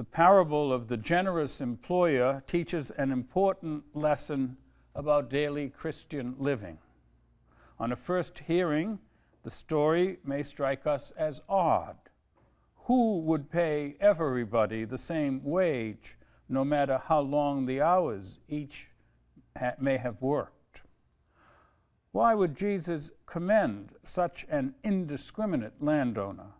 The parable of the generous employer teaches an important lesson about daily Christian living. On a first hearing, the story may strike us as odd. Who would pay everybody the same wage, no matter how long the hours each may have worked? Why would Jesus commend such an indiscriminate landowner?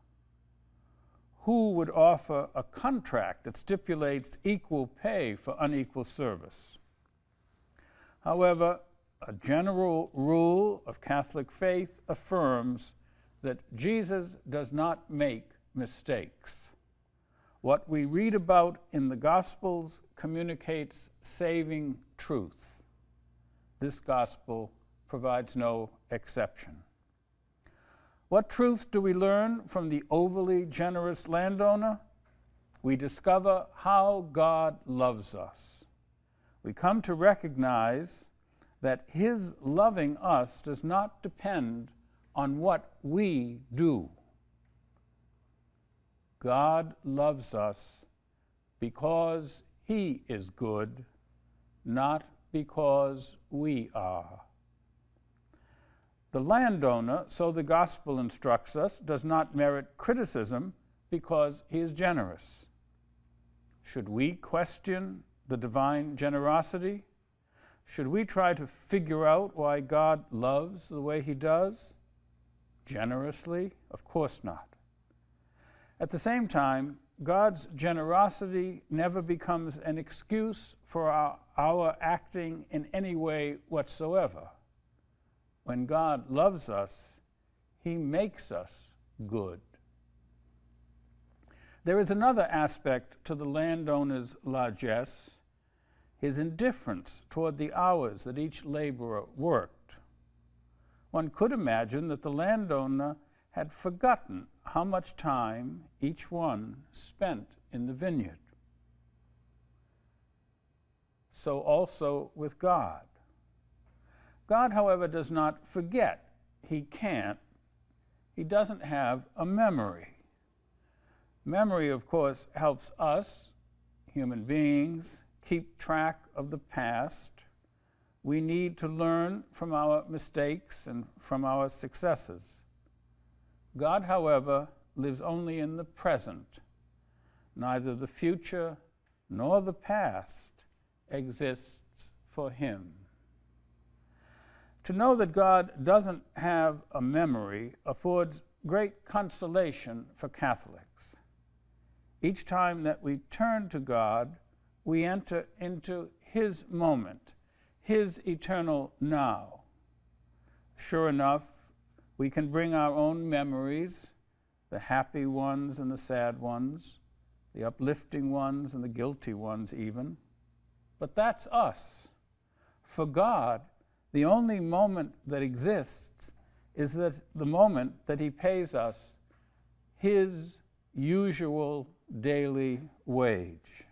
Who would offer a contract that stipulates equal pay for unequal service? However, a general rule of Catholic faith affirms that Jesus does not make mistakes. What we read about in the Gospels communicates saving truth. This Gospel provides no exception. What truth do we learn from the overly generous landowner? We discover how God loves us. We come to recognize that his loving us does not depend on what we do. God loves us because he is good, not because we are. The landowner, so the gospel instructs us, does not merit criticism because he is generous. Should we question the divine generosity? Should we try to figure out why God loves the way he does? Generously? Of course not. At the same time, God's generosity never becomes an excuse for our acting in any way whatsoever. When God loves us, he makes us good. There is another aspect to the landowner's largesse, his indifference toward the hours that each laborer worked. One could imagine that the landowner had forgotten how much time each one spent in the vineyard. So also with God. God, however, does not forget. He can't. He doesn't have a memory. Memory, of course, helps us, human beings, keep track of the past. We need to learn from our mistakes and from our successes. God, however, lives only in the present. Neither the future nor the past exists for him. To know that God doesn't have a memory affords great consolation for Catholics. Each time that we turn to God, we enter into his moment, his eternal now. Sure enough, we can bring our own memories, the happy ones and the sad ones, the uplifting ones and the guilty ones even. But that's us. For God, the only moment that exists is that the moment that he pays us his usual daily wage.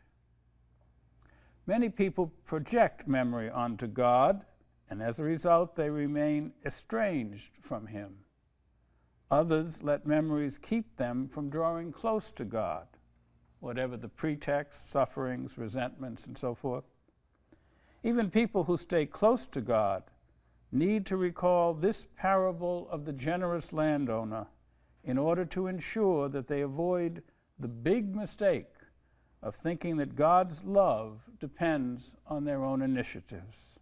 Many people project memory onto God, and as a result, they remain estranged from him. Others let memories keep them from drawing close to God, whatever the pretext, sufferings, resentments, and so forth. Even people who stay close to God need to recall this parable of the generous landowner in order to ensure that they avoid the big mistake of thinking that God's love depends on their own initiatives.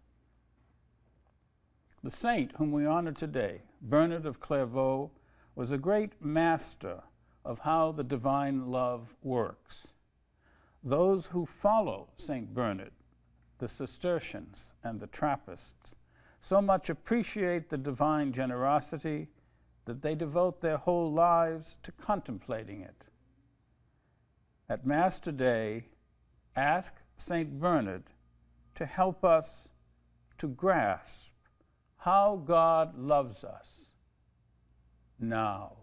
The saint whom we honor today, Bernard of Clairvaux, was a great master of how the divine love works. Those who follow St. Bernard, the Cistercians and the Trappists, so much appreciate the divine generosity that they devote their whole lives to contemplating it. At Mass today, ask St. Bernard to help us to grasp how God loves us now.